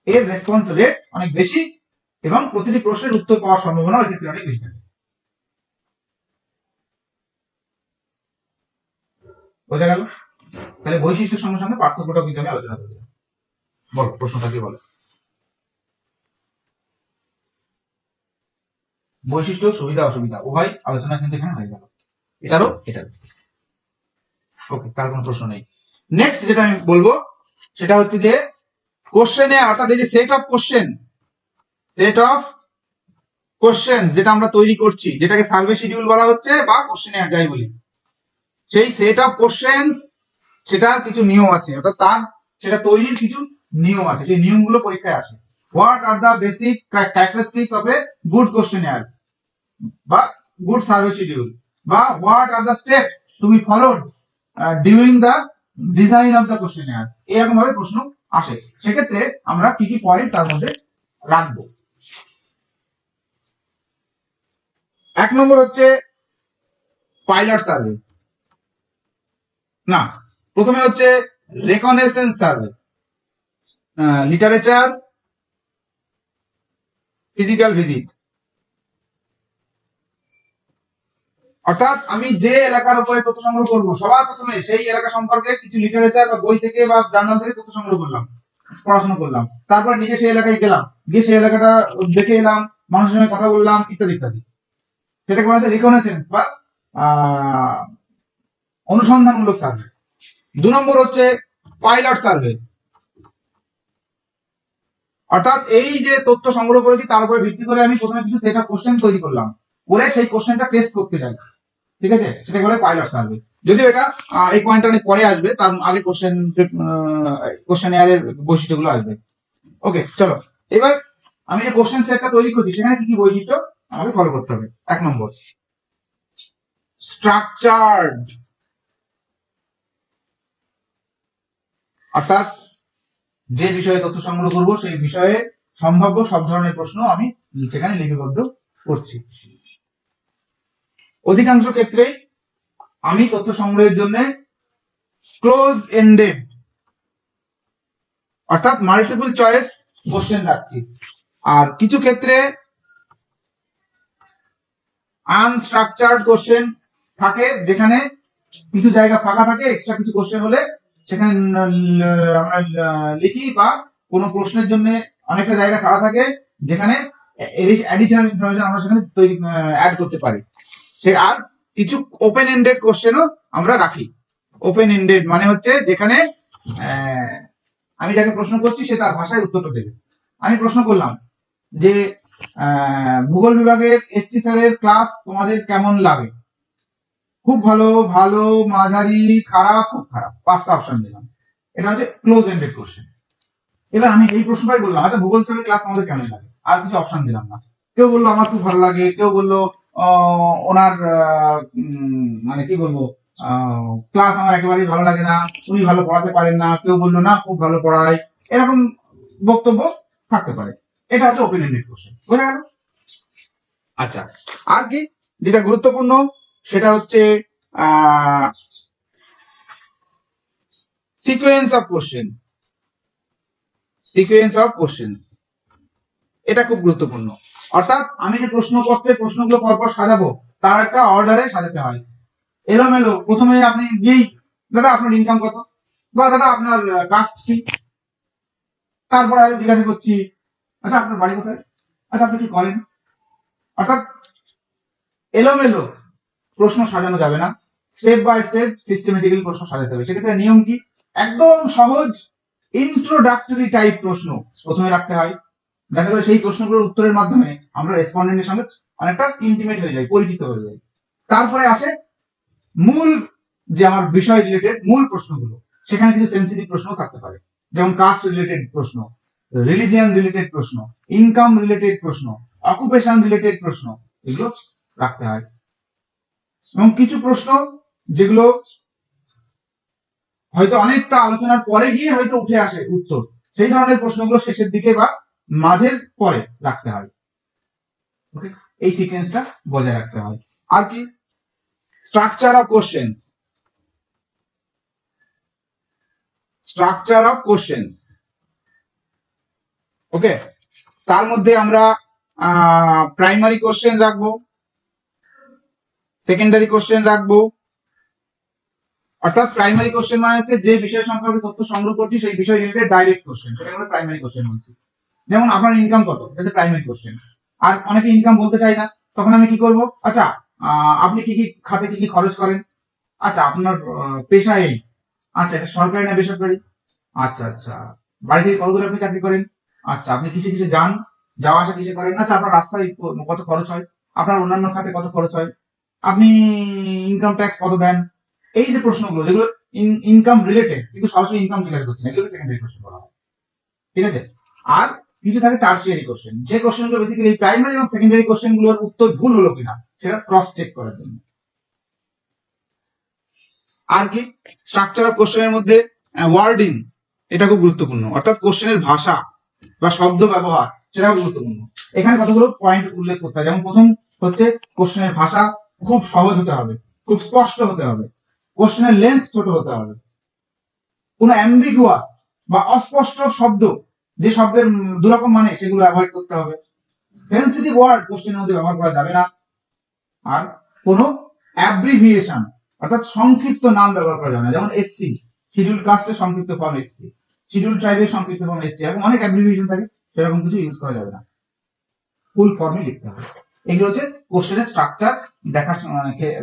এর রেসপন্স রেট অনেক বেশি এবং প্রতিটি প্রশ্নের উত্তর পাওয়ার সম্ভাবনা ওই ক্ষেত্রে অনেক বেশি থাকে। বোঝা গেল? তাহলে বৈশিষ্ট্যের সঙ্গে সঙ্গে পার্থক্যটাও কিন্তু আমি আলোচনা করব। বল, প্রশ্নটা কি বলে? বৈশিষ্ট্য, সুবিধা, অসুবিধা উভয় আলোচনা কিন্তু এখানে হয়ে গেল, এটারও। ওকে, তার কোনো প্রশ্ন নেই। নেক্সট যেটা আমি বলবো সেটা হচ্ছে যে কোশ্চেনে, অর্থাৎ এই যে সেট অফ কোশ্চেন যেটা আমরা তৈরি করছি, যেটাকে সার্ভে শিডিউল বলা হচ্ছে বা কোশ্চেনে যাই বলি, সেই সেট অফ কোশ্চেন সেটার কিছু নিয়ম আছে, অর্থাৎ তার সেটা তৈরির কিছু নিয়ম আছে, সেই নিয়মগুলো পরীক্ষায় আসে। What are the basic characteristics of a good questionnaire বা গুড সার্ভে শিডিউল, বা what are the steps to be followed during the design of the questionnaire, এরকম ভাবে প্রশ্ন আসে। সেক্ষেত্রে আমরা কি কি পয়েন্ট তার মধ্যে রাখবো। 1 নম্বর হচ্ছে পাইলট সার্ভে, না, প্রথমে হচ্ছে রেকনেসেন্স সার্ভে, লিটারেচার, ফিজিক্যাল ভিজিট। অর্থাৎ আমি যে এলাকার উপরে তথ্য সংগ্রহ করবো, সবার প্রথমে সেই এলাকা সম্পর্কে কিছু লিটারেচার বা বই থেকে বা জার্নাল থেকে তথ্য সংগ্রহ করলাম, পড়াশোনা করলাম, তারপর নিজে সেই এলাকায় গেলাম, গিয়ে সেই এলাকাটা দেখে এলাম, মানুষের সঙ্গে কথা বললাম, ইত্যাদি ইত্যাদি। সেটাকে বলা হয় রিকনেসেন্স বা অনুসন্ধানমূলক সার্ভে। 2 নম্বর হচ্ছে পাইলট সার্ভে, অর্থাৎ এই যে তথ্য সংগ্রহ করেছি তার উপরে ভিত্তি করে আমি প্রথমে কিছু সেট অফ কোশ্চেন তৈরি করলাম, করে সেই কোশ্চেনটা টেস্ট করতে যাই, ঠিক আছে, সেটাকে বলে পাইলট সার্ভে। যদিও এটা এই পয়েন্টটা অনেক পরে আসবে, তার আগে কোশ্চেনিয়ারের বৈশিষ্ট্যগুলো আসবে। ওকে, চলো এবার আমি যে কোশ্চেন সেটটা তৈরি করছি সেখানে কি কি বৈশিষ্ট্য আমাকে ফলো করতে হবে। 1 নম্বর স্ট্রাকচার্ড, অর্থাৎ যে বিষয়ে তথ্য সংগ্রহ করব সেই বিষয়ে সম্ভাব্য সব ধরনের প্রশ্ন আমি সেখানে লিপিবদ্ধ করছি। অধিকাংশ ক্ষেত্রে আমি তথ্য সংগ্রহের জন্য ক্লোজ এন্ডেড, অর্থাৎ মাল্টিপল চয়েস কোশ্চেন রাখছি। আর কিছু ক্ষেত্রে আনস্ট্রাকচার্ড কোশ্চেন থাকে, যেখানে কিছু জায়গা ফাঁকা থাকে, এক্সট্রা কিছু কোশ্চেন হলে সেখানে আমরা লিখি, বা কোনো প্রশ্নের জন্য অনেকটা জায়গা ছাড়া থাকে যেখানে অ্যাডিশনাল ইনফরমেশন আমরা সেখানে অ্যাড করতে পারি। সে আর কিছু ওপেন এন্ডেড কোশ্চেনও আমরা রাখি। ওপেন এন্ডেড মানে হচ্ছে যেখানে আমি যাকে প্রশ্ন করছি সে তার ভাষায় উত্তরটা দেবে। আমি প্রশ্ন করলাম যে ভূগোল বিভাগের এসটি স্যারের ক্লাস তোমাদের কেমন লাগে? খুব ভালো, ভালো, মাঝারি, খারাপ, খুব খারাপ, 5টা অপশন দিলাম। এটা হচ্ছে ক্লোজ এন্ডেড কোশ্চেন। এবার আমি এই প্রশ্নটাই বললাম, আচ্ছা ভূগোল স্যারের ক্লাস তোমাদের কেমন লাগে, আর কিছু অপশন দিলাম না। কেউ বললো আমার খুব ভালো লাগে, কেউ বললো ওনার মানে কি বলবো ক্লাস আমার একেবারেই ভালো লাগে না, উনি ভালো পড়াতে পারেন না, কেউ বললো না খুব ভালো পড়ায়, এরকম বক্তব্য থাকতে পারে। এটা হচ্ছে ওপেন এন্ডেড কোশ্চেন, বোঝা গেল? আচ্ছা, আর কি যেটা গুরুত্বপূর্ণ সেটা হচ্ছে সিকোয়েন্স অফ কোশ্চেন, এটা খুব গুরুত্বপূর্ণ। অর্থাৎ আমি যে প্রশ্নপত্রে প্রশ্নগুলো পরপর সাজাবো তার একটা অর্ডারে সাজাতে হয়। এলোমেলো, প্রথমে আপনি গিয়েই দাদা আপনার ইনকাম কত, বা দাদা আপনার কাস্ট কি, তারপরে আমি জিজ্ঞাসা করছি আচ্ছা আপনার বাড়ি কোথায়, আচ্ছা আপনি কি করেন। অর্থাৎ এলোমেলো প্রশ্ন সাজানো যাবে না, স্টেপ বাই স্টেপ সিস্টেমেটিক্যালি প্রশ্ন সাজাতে হবে। সেক্ষেত্রে নিয়ম কি, একদম সহজ ইন্ট্রোডাক্টরি টাইপ প্রশ্ন প্রথমে রাখতে হয়, দেখা গেলে সেই প্রশ্নগুলোর উত্তরের মাধ্যমে আমরা রেসপন্ডেন্টের সঙ্গে অনেকটা ইন্টিমেট হয়ে যাই, পরিচিত হয়ে যাই। তারপরে আসে মূল যে আমার বিষয় রিলেটেড মূল প্রশ্নগুলো, সেখানে কিছু সেন্সিটিভ প্রশ্ন থাকতে পারে, যেমন কাস্ট রিলেটেড প্রশ্ন, রিলিজিয়ান রিলেটেড প্রশ্ন, ইনকাম রিলেটেড প্রশ্ন, অকুপেশন রিলেটেড প্রশ্ন, এগুলো রাখতে হয়। এবং কিছু প্রশ্ন যেগুলো হয়তো অনেকটা আলোচনার পরে গিয়ে হয়তো উঠে আসে উত্তর, সেই ধরনের প্রশ্নগুলো শেষের দিকে বা মাঝের পরে রাখতে হয়। ওকে, এই সিকোয়েন্সটা বজায় রাখতে হয়। আর কি, structure of questions, structure of questions, okay, তার মধ্যে আমরা প্রাইমারি কোশ্চেন রাখবো, সেকেন্ডারি কোশ্চেন রাখবো। অর্থাৎ প্রাইমারি কোশ্চেন মানে হচ্ছে যে বিষয় সম্পর্কে তথ্য সংগ্রহ করছি সেই বিষয় রিলেটেড ডাইরেক্ট কোশ্চেন, সেটা আমরা প্রাইমারি কোশ্চেন বলছি। যেমন আপনার ইনকাম কত, এটা প্রাইমারি কোশ্চেন। আর অনেকে ইনকাম বলতে চাই না, তখন আমি কি করব, আচ্ছা আপনি কি কি খাতে কি কি খরচ করেন, আচ্ছা আপনার পেশা এই, আচ্ছা এটা সরকারি না বেসরকারি, আচ্ছা আচ্ছা বাড়ি থেকে কত দূরে আপনি চাকরি করেন, আচ্ছা আপনি কিসে কিসে যান, যাওয়া আসা কিসে করেন, আচ্ছা আপনার রাস্তায় কত খরচ হয়, আপনার অন্যান্য খাতে কত খরচ হয়, আপনি ইনকাম ট্যাক্স কত দেন। এই যে প্রশ্নগুলো যেগুলো ইনকাম রিলেটেড কিন্তু সরাসরি ইনকাম জিজ্ঞাসা করছে না, এগুলোকে সেকেন্ডারি কোশ্চেন বলা হয়। ঠিক আছে, আর কিছু থাকে টার্সিয়ারি কোশ্চেন, যে কোশ্চেনগুলো বেসিক্যালি প্রাইমারি এবং সেকেন্ডারি কোশ্চেন গুলোর উত্তর ভুল হলো কিনা সেটা ক্রস চেক করার জন্য। আর কি, স্ট্রাকচার অফ কোশ্চেনের মধ্যে ওয়ার্ডিং, এটা খুব গুরুত্বপূর্ণ, অর্থাৎ কোশ্চেনের ভাষা বা শব্দ ব্যবহার সেটাও গুরুত্বপূর্ণ। এখানে কতগুলো পয়েন্ট উল্লেখ করতে হয়, যেমন প্রথম হচ্ছে কোশ্চেনের ভাষা খুব সহজ হতে হবে, খুব স্পষ্ট হতে হবে, কোশ্চেনের লেন্থ ছোট হতে হবে, কোনো অ্যাম্বিগুয়াস বা অস্পষ্ট শব্দ, যে শব্দের দুরকম মানে সেগুলো অ্যাভয়েড করতে হবে, সেন্সিটিভ ওয়ার্ড কোশ্চেনের মধ্যে ব্যবহার করা যাবে না, আর কোনো অ্যাব্রিভিয়েশন অর্থাৎ সংক্ষিপ্ত নাম ব্যবহার করা যাবে না, যেমন এসসি, শিডিউল কাস্টের সংক্ষিপ্ত ফর্ম এসসি, শিডিউল ট্রাইবের সংক্ষিপ্ত ফর্ম এসটি, এরকম অনেক অ্যাব্রিভিয়েশন থাকে, সেরকম কিছু ইউজ করা যাবে না, ফুল ফর্মে লিখতে হবে। এগুলো হচ্ছে কোশ্চেনের স্ট্রাকচার, দেখা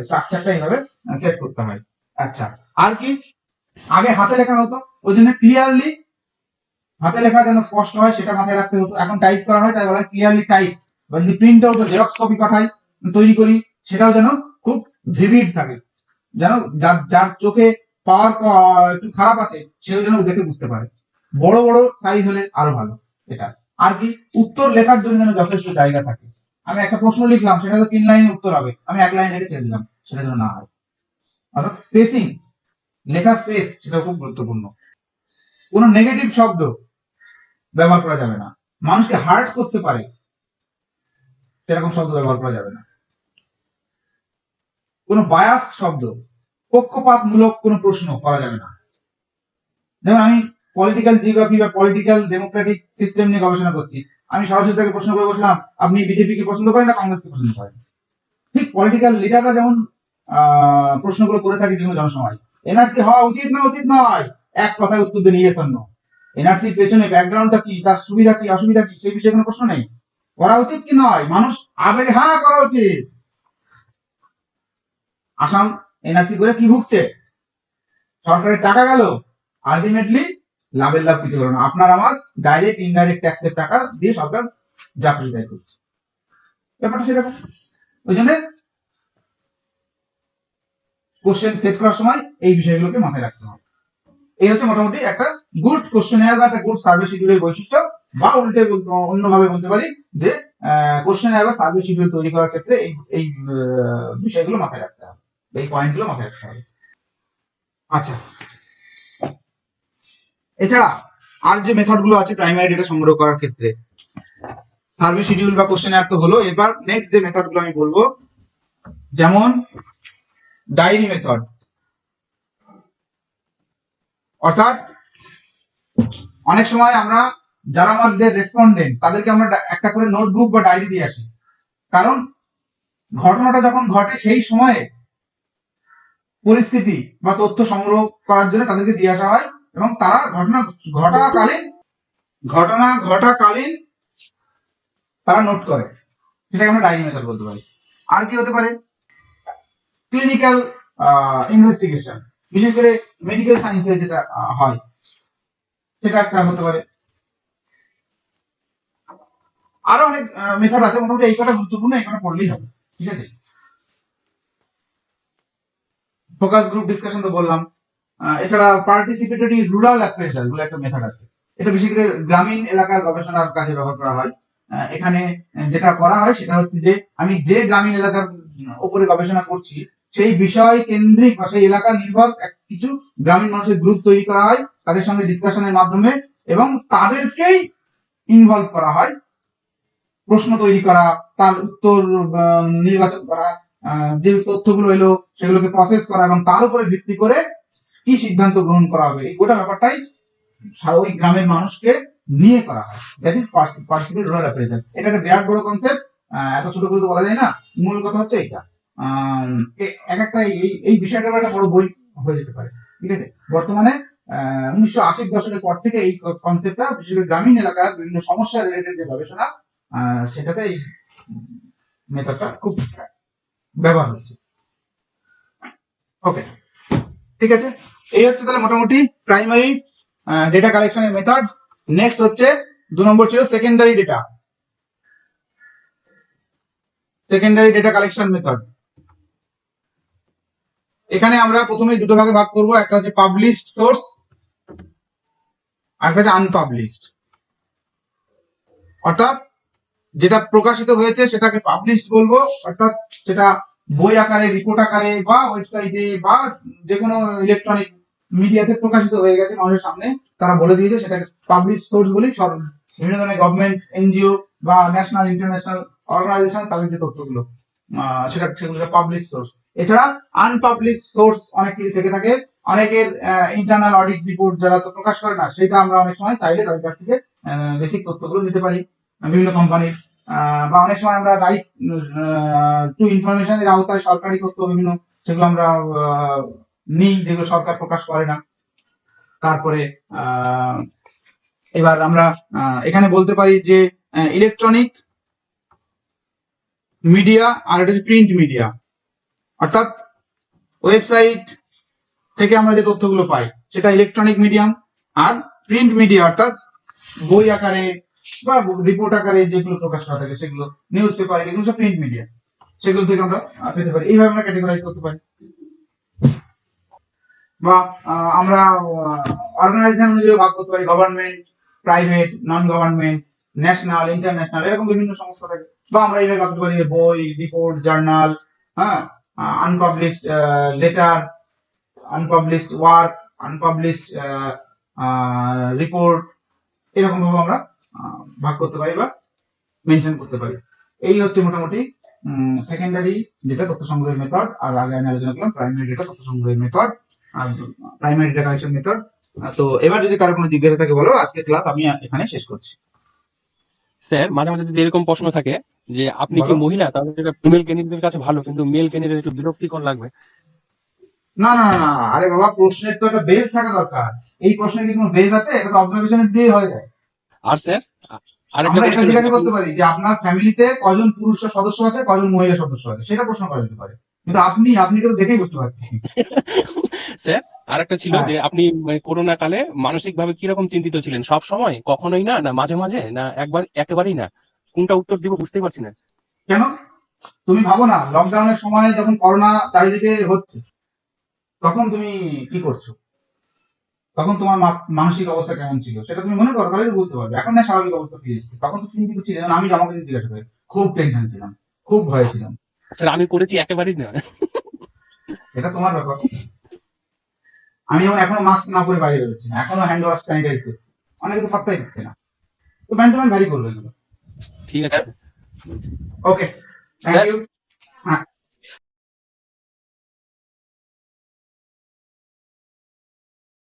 স্ট্রাকচারটা এইভাবে সেট করতে হয়। আচ্ছা, আর কি, আগে হাতে লেখা হতো, ওই জন্য ক্লিয়ারলি হাতে লেখা যেন স্পষ্ট হয় সেটা মাথায় রাখতে হতো। এখন টাইপ করা হয়, তাই বলা হয় ক্লিয়ারলি টাইপ, বা যদি প্রিন্ট আউট জেরক্স কপি পাঠাই তৈরি করি, সেটাও যেন খুব ভিভিড থাকে, যেন যার চোখে পাওয়ার একটু খারাপ আছে সেও যেন দেখে বুঝতে পারে। বড় বড় সাইজ হলে আরো ভালো এটা। আর কি, উত্তর লেখার জন্য যেন যথেষ্ট জায়গা থাকে, আমি একটা প্রশ্ন লিখলাম সেটা তো 3 লাইনে উত্তর হবে, আমি 1 লাইন লিখে ছেড়ে দিলাম, সেটা যেন না হয়। অর্থাৎ স্পেসিং, লেখার স্পেস, সেটা খুব গুরুত্বপূর্ণ। কোনো নেগেটিভ শব্দ ব্যবহার করা যাবে না, মানুষকে হার্ট করতে পারে সেরকম শব্দ ব্যবহার করা যাবে না। কোনো বায়াস শব্দ, পক্ষপাতমূলক কোনো প্রশ্ন করা যাবে না। যেমন আমি পলিটিক্যাল জিওগ্রাফি বা পলিটিক্যাল ডেমোক্রেটিক সিস্টেম নিয়ে গবেষণা করছি, আমি সরাসরি তাকে প্রশ্ন করে বসলাম আপনি বিজেপি কে পছন্দ করেন না কংগ্রেসকে পছন্দ করেন। ঠিক পলিটিক্যাল লিডাররা যেমন প্রশ্নগুলো করে থাকে বিভিন্ন জনসভায়, এনআরসি হওয়া উচিত না উচিত নয়, এক কথায় উত্তর দিয়ে নিয়ে শূন্য। এনআরসির পেছনে ব্যাকগ্রাউন্ডটা কি, তার সুবিধা কি অসুবিধা কি, সেই বিষয়ে কোনো প্রশ্ন নেই, করা উচিত কি নয়, মানুষ আবেগে হ্যাঁ করা উচিত। আসাম এনআরসি করে কি ভুগছে, সরকারের টাকা গেল, আলটিমেটলি লাভের লাভ কিছু হলো না, আপনার আমার ডাইরেক্ট ইনডাইরেক্ট ট্যাক্সের টাকা দিয়ে সরকার যা খুশি তাই করছে, ব্যাপারটা সেরকম। ওই জন্য কোশ্চেন সেট করার সময় এই বিষয়গুলোকে মাথায় রাখতে হবে। এই হচ্ছে মোটামুটি একটা গুড কোশ্চেনার বা একটা গুড সার্ভে শিডিউলের বৈশিষ্ট্য, বা উল্টে অন্যভাবে বলতে পারি যে কোশ্চেনার বা সার্ভে শিডিউল তৈরি করার ক্ষেত্রে এই বিষয়গুলো মাথায় রাখতে হবে, এই পয়েন্টগুলো মাথায় রাখতে হবে। আচ্ছা, এছাড়া আর যে মেথড গুলো আছে প্রাইমারি ডেটা সংগ্রহ করার ক্ষেত্রে, সার্ভে শিডিউল বা কোশ্চেনার তো হলো, এবার নেক্সট যে মেথড গুলো আমি বলবো, যেমন ডায়েরি মেথড। অর্থাৎ অনেক সময় আমরা যারা আমাদের রেসপন্ডেন্ট তাদেরকে আমরা একটা করে নোটবুক বা ডায়েরি দিয়ে আসি, কারণ ঘটনাটা যখন ঘটে সেই সময়ে পরিস্থিতি বা তথ্য সংগ্রহ করার জন্য তাদেরকে দিয়ে আসা হয় এবং তারা ঘটনা ঘটাকালীন তারা নোট করে, সেটাকে আমরা ডায়েরি মেথড বলতে পারি। আর কি হতে পারে? ক্লিনিক্যাল ইনভেস্টিগেশন, বিশেষ করে মেডিকেল সায়েন্সে যেটা হয় সেটা একটা হতে পারে। আরো অনেক মেথড আছে, মোটামুটি এই কটা গুরুত্বপূর্ণ, এই কটা পড়লেই হবে, ঠিক আছে। ফোকাস গ্রুপ ডিসকাশন তো বললাম। এছাড়া পার্টিসিপেটরি রুরাল অ্যাপ্রেজাল বলে একটা মেথড আছে, এটা বিশেষ করে গ্রামীণ এলাকার গবেষণার কাজে ব্যবহার করা হয়। এখানে যেটা করা হয় সেটা হচ্ছে যে আমি যে গ্রামীণ এলাকার উপরে গবেষণা করছি সেই বিষয় কেন্দ্রিক বা সেই এলাকা নির্ভর কিছু গ্রামীণ মানুষের গ্রুপ তৈরি করা হয় তাদের সঙ্গে ডিসকাশনের মাধ্যমে, এবং তাদেরকেই ইনভলভ করা হয় প্রশ্ন তৈরি করা, তার উত্তর নির্বাচন করা, যে তথ্যগুলো এলো সেগুলোকে প্রসেস করা এবং তার উপরে ভিত্তি করে কি সিদ্ধান্ত গ্রহণ করা হবে, এই গোটা ব্যাপারটাই ওই গ্রামের মানুষকে নিয়ে করা হয়। That is participatory rural appraisal. এটা একটা বিরাট বড় কনসেপ্ট, এত ছোট করে তো বলা যায় না। মূল কথা হচ্ছে এটা, এক একটা এই বিষয়টা একটা বড় বই হয়ে যেতে পারে, ঠিক আছে। বর্তমানে 1980 দশকের পর থেকে এই কনসেপ্টটা বিশেষ করে গ্রামীণ এলাকার বিভিন্ন সমস্যা রিলেটেড যে গবেষণা সেটাতে এই মেথডটা খুব ব্যবহার হচ্ছে। ওকে, ঠিক আছে। এই হচ্ছে তাহলে মোটামুটি প্রাইমারি ডেটা কালেকশনের মেথড। নেক্সট হচ্ছে 2 নম্বর ছিল secondary data, secondary data collection method. এখানে আমরা প্রথমেই দুটো ভাগে ভাগ করব, একটা হচ্ছে পাবলিশড সোর্স আর একটা হচ্ছে আনপাবলিশড। অর্থাৎ যেটা প্রকাশিত হয়েছে সেটাকে পাবলিশড বলবো, অর্থাৎ সেটা বই আকারে, রিপোর্ট আকারে বা ওয়েবসাইটে বা যে কোনো ইলেকট্রনিক মিডিয়াতে প্রকাশিত হয়ে গেছে মানুষের সামনে, তারা বলে দিয়েছে, সেটাকে পাবলিশ সোর্স বলি। সব বিভিন্ন ধরনের গভর্নমেন্ট, এনজিও বা ন্যাশনাল ইন্টারন্যাশনাল অর্গানাইজেশন তাদের যে তথ্যগুলো সেগুলো পাবলিশ সোর্স। এছাড়া আনপাবলিশ সোর্স অনেক কিছু থেকে থাকে, অনেকের ইন্টারনাল অডিট রিপোর্ট যারা তো প্রকাশ করে না, সেটা আমরা অনেক সময় চাইলে তাদের কাছ থেকে বেসিক তথ্যগুলো নিতে পারি বিভিন্ন কোম্পানির, বা অনেক সময় আমরা রাইট টু ইনফরমেশনের আওতায় সরকারি তথ্য বিভিন্ন সেগুলো আমরা নিই, যেগুলো সরকার প্রকাশ করে না। তারপরে এবার আমরা এখানে বলতে পারি যে ইলেকট্রনিক মিডিয়া আর এটা হচ্ছে প্রিন্ট মিডিয়া, অর্থাৎ ওয়েবসাইট থেকে আমরা যে তথ্যগুলো পাই সেটা ইলেকট্রনিক মিডিয়াম, আর প্রিন্ট মিডিয়া অর্থাৎ বই আকারে বা রিপোর্ট আকারে যেগুলো প্রকাশ করা থাকে সেগুলো নিউজ পেপার, এগুলো সব প্রিন্ট মিডিয়া, সেগুলো থেকে আমরা পেতে পারি। এইভাবে আমরা ক্যাটেগরাইজ করতে পারি। বা আমরা অর্গানাইজেশন অনুযায়ী ভাগ করতে পারি, government, private, non government, national, international, এরকম বিভিন্ন সংস্থা থাকে। বা আমরা এইভাবে ভাগ করতে পারি বই, রিপোর্ট, জার্নাল, হ্যাঁ, unpublished letter, unpublished work, unpublished report, এরকম ভাবে আমরা ভাগ করতে পারি বা মেনশন করতে পারি। এই হচ্ছে মোটামুটি সেকেন্ডারি ডেটা তথ্য সংগ্রহের মেথড। আর আগে আমি আলোচনা করলাম প্রাইমারি ডেটা তথ্য সংগ্রহের মেথড আর প্রাইমারি ডেটা কালেকশন মেথড। তো এবার যদি কারো কোনো জিজ্ঞাসা থাকে বলো, আজকে ক্লাস আমি এখানে শেষ করছি। স্যার, মাঝে মাঝে যদি এরকম প্রশ্ন থাকে যে আপনি কি বলো। মহিলা, তাহলে সেটা ফিমেল ক্যান্ডিডেটের কাছে ভালো, কিন্তু মেল ক্যান্ডিডেট একটু বিরক্তিকর লাগবে। না না না, আরে বাবা, প্রশ্নের তো একটা বেস থাকা দরকার। এই প্রশ্নের কি কোনো বেস আছে? এটা তো অবজারভেশনের দিয়ে হয়ে যায়। আর স্যার, আরেকটা আমরা এটা কোশ্চেন জিজ্ঞাসা করতে পারি যে আপনার ফ্যামিলিতে কজন পুরুষ সদস্য আছে, কজন মহিলা সদস্য আছে, সেটা প্রশ্ন করা যেতে পারে। কিন্তু আপনি তো দেখেই বুঝতে পারছি। স্যার, আরেকটা ছিল হ্যাঁ। যে আপনি করোনা কালে মানসিক ভাবে কিরকম চিন্তিত ছিলেন? সব সময়, কখনোই না, না মাঝে মাঝে, না একেবারেই না? কোনটা উত্তর দিব বুঝতেই পারছি না। কেন? তুমি ভাবো না, লকডাউনের সময় যখন করোনা চারিদিকে হচ্ছে তখন তুমি কি করছো, তখন তোমার মানসিক অবস্থা কেমন ছিল সেটা তুমি মনে করো, তাহলে বুঝতে পারবে। এখন না স্বাভাবিক অবস্থা ফিরে এসেছে, তখন তো চিন্তিত ছিলেন। আমি আমাকে জিজ্ঞাসা করি, খুব টেনশন ছিলাম, খুব ভয়ে ছিলাম। স্যার, আমি করেছি একেবারেই না। এটা তোমার ব্যাপার। আমি যেমন এখনো মাস্ক না পরে বাইরে বেরোচ্ছি না, এখনো হ্যান্ড ওয়াশ স্যানিটাইজ করছি, অনেকে তো পাত্তাই দিচ্ছে না। তো ম্যান টু ম্যান ভ্যারি করবে এগুলো। ঠিক আছে। ওকে, থ্যাংক ইউ। হ্যাঁ।